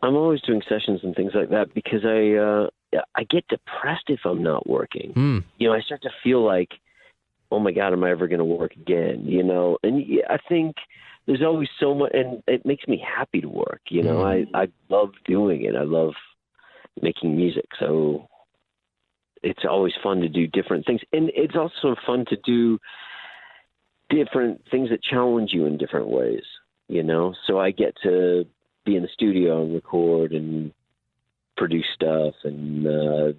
I'm always doing sessions and things like that because I get depressed if I'm not working. I start to feel like, oh my God, am I ever going to work again? And I think there's always so much, and it makes me happy to work. I love doing it. I love making music. So it's always fun to do different things. And it's also fun to do different things that challenge you in different ways, So I get to be in the studio and record and produce stuff and,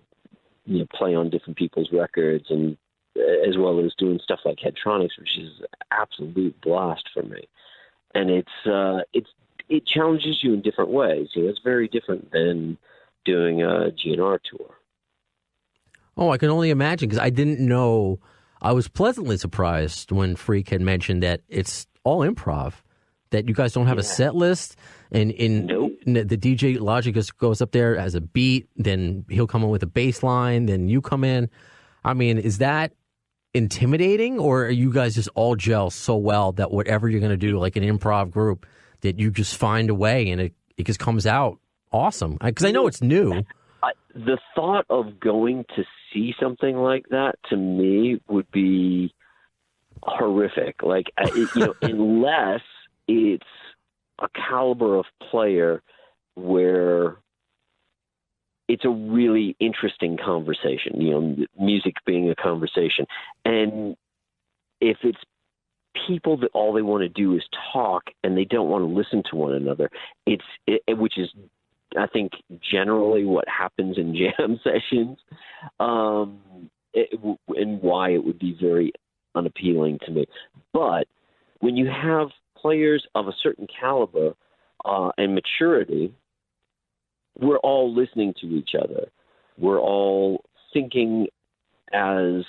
play on different people's records, and as well as doing stuff like Headtronics, which is an absolute blast for me. And it challenges you in different ways. It's very different than doing a GNR tour. Oh, I can only imagine, because I didn't know. I was pleasantly surprised when Freak had mentioned that it's all improv, that you guys don't have a set list, and Nope. the DJ Logic just goes up there as a beat, then he'll come in with a bass line, then you come in. I mean, is that intimidating, or are you guys just all gel so well that whatever you're going to do, like an improv group, that you just find a way and it just comes out awesome? Because I know it's new. The thought of going to see something like that, to me, would be horrific. Like, unless it's a caliber of player where it's a really interesting conversation, music being a conversation. And if it's people that all they want to do is talk and they don't want to listen to one another, which is, I think, generally what happens in jam sessions, and why it would be very unappealing to me. But when you have players of a certain caliber and maturity, we're all listening to each other. We're all thinking as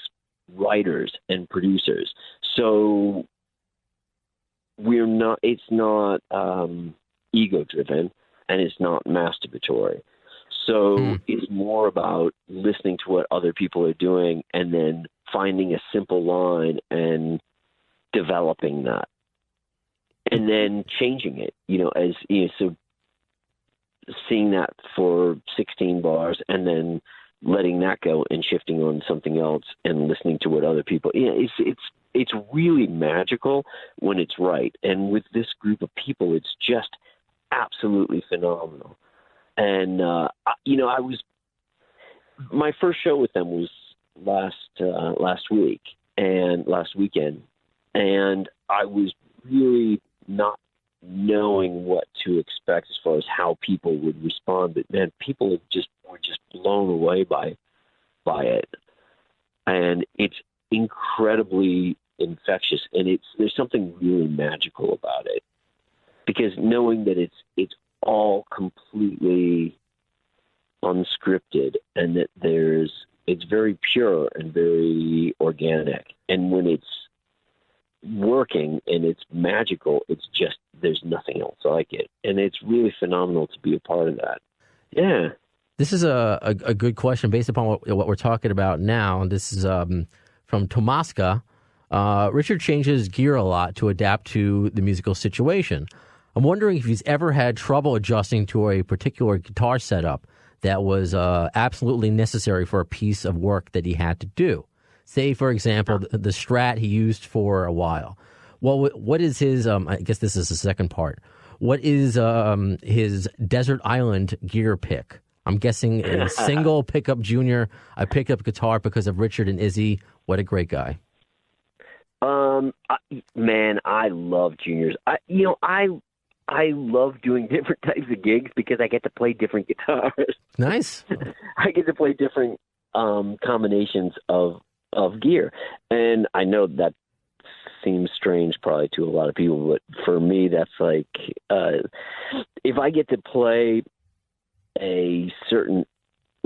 writers and producers. So it's not ego-driven, and it's not masturbatory. So it's more about listening to what other people are doing and then finding a simple line and developing that. And then changing it, so seeing that for 16 bars and then letting that go and shifting on something else and listening to what other people, it's really magical when it's right. And with this group of people, it's just absolutely phenomenal. And, my first show with them was last weekend, and I was really not knowing what to expect as far as how people would respond. But man, people were just blown away by it, and it's incredibly infectious. And there's something really magical about it, because knowing that it's all completely unscripted, and that it's very pure and very organic. And when it's working and it's magical, it's just, there's nothing else like it. And it's really phenomenal to be a part of that. Yeah. This is a good question based upon what we're talking about now. This is from Tomaska. Richard changes gear a lot to adapt to the musical situation. I'm wondering if he's ever had trouble adjusting to a particular guitar setup that was absolutely necessary for a piece of work that he had to do. Say, for example, the Strat he used for a while. Well, what is his, I guess this is the second part. What is his Desert Island gear pick? I'm guessing a single pickup junior. I picked up guitar because of Richard and Izzy. What a great guy. Man, I love juniors. I love doing different types of gigs because I get to play different guitars. Nice. I get to play different combinations of gear. And I know that seems strange probably to a lot of people, but for me, that's like, if I get to play a certain,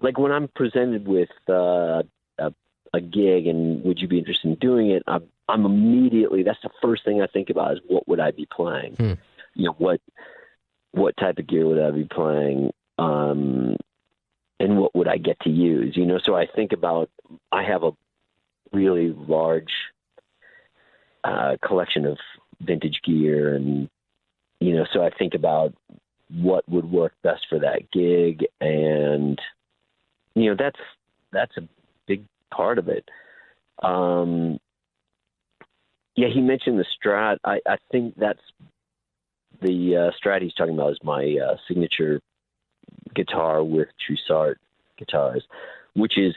like when I'm presented with a gig and would you be interested in doing it, I'm immediately, that's the first thing I think about is what would I be playing? What type of gear would I be playing? And what would I get to use? So I think about, I have a really large collection of vintage gear, and so I think about what would work best for that gig. And, that's a big part of it. He mentioned the Strat. I think that's the Strat he's talking about is my signature guitar with Trussart guitars, which is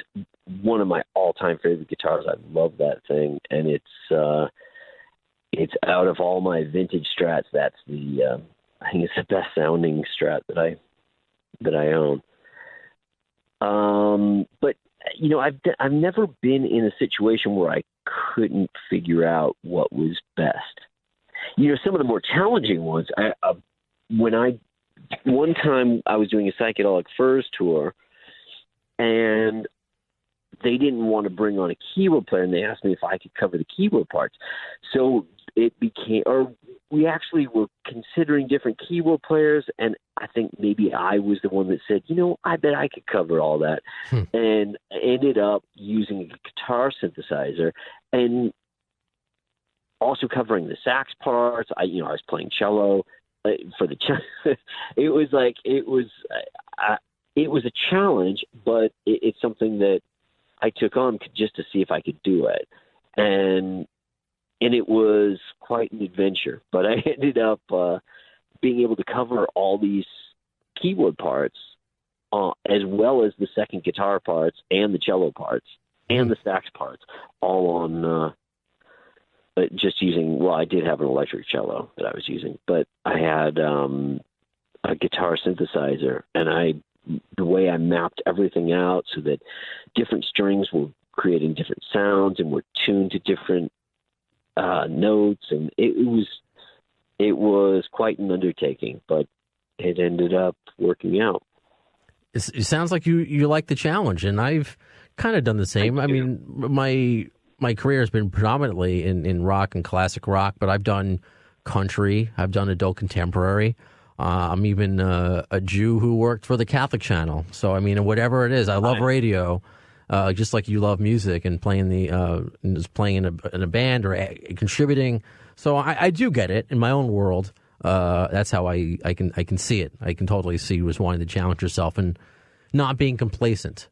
one of my all-time favorite guitars. I love that thing, and it's out of all my vintage Strats. That's I think it's the best sounding Strat that I own. But I've never been in a situation where I couldn't figure out what was best. Some of the more challenging ones. One time I was doing a Psychedelic Furs tour, and they didn't want to bring on a keyboard player, and they asked me if I could cover the keyboard parts. So we actually were considering different keyboard players, and I think maybe I was the one that said, I bet I could cover all that, and ended up using a guitar synthesizer and also covering the sax parts. I was playing cello for the cello. It was a challenge, but it's something that I took on just to see if I could do it. And it was quite an adventure, but I ended up being able to cover all these keyboard parts as well as the second guitar parts and the cello parts and the sax parts, all on just using, I did have an electric cello that I was using, but I had a guitar synthesizer, and the way I mapped everything out so that different strings were creating different sounds and were tuned to different notes, and it was quite an undertaking, but it ended up working out. It sounds like you like the challenge, and I've kind of done the same. I mean, my career has been predominantly in rock and classic rock, but I've done country, I've done adult contemporary. I'm even a Jew who worked for the Catholic channel. So, I mean, whatever it is, I love radio, just like you love music and playing in a band or contributing. So I do get it in my own world. That's how I can see it. I can totally see you as wanting to challenge yourself and not being complacent.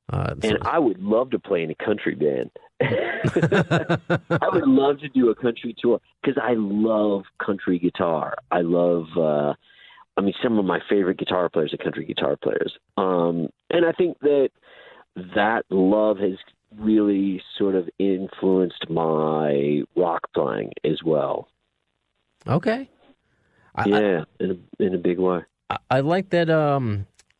And I would love to play in a country band. I would love to do a country tour because I love country guitar. I love, some of my favorite guitar players are country guitar players. And I think that love has really sort of influenced my rock playing as well. Okay. In a big way. I like that.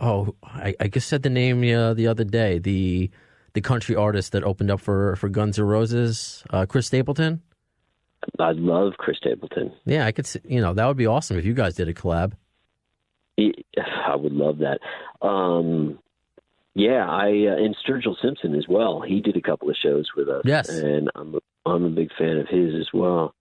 I just said the name the other day. The country artist that opened up for Guns N' Roses, Chris Stapleton. I love Chris Stapleton. Yeah, I could see, that would be awesome if you guys did a collab. I would love that. And Sturgill Simpson as well. He did a couple of shows with us. Yes, and I'm a big fan of his as well.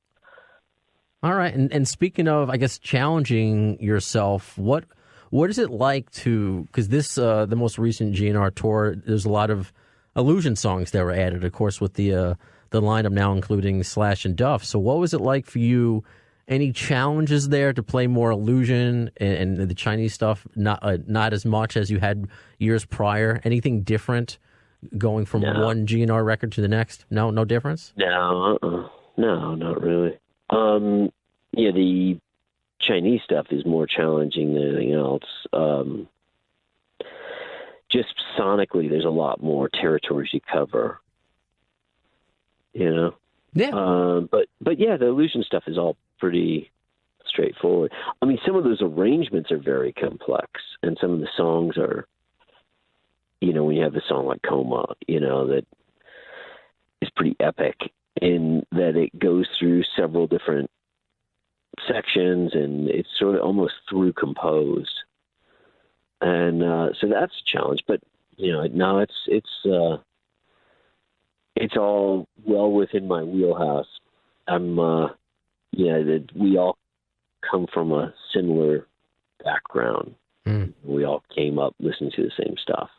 All right, and speaking of, I guess, challenging yourself, what is it like because this the most recent GNR tour, there's a lot of Illusion songs that were added, of course, with the lineup now including Slash and Duff. So what was it like for you? Any challenges there to play more Illusion and the Chinese stuff, not as much as you had years prior? Anything different going from one GNR record to the next? No difference? No, not really. The Chinese stuff is more challenging than anything else. Just sonically, there's a lot more territories you cover. Yeah. But the Illusion stuff is all pretty straightforward. I mean, some of those arrangements are very complex, and some of the songs are, when you have a song like Coma, that is pretty epic in that it goes through several different sections, and it's sort of almost through composed. And so that's a challenge, but no, it's all well within my wheelhouse. We all come from a similar background. We all came up listening to the same stuff.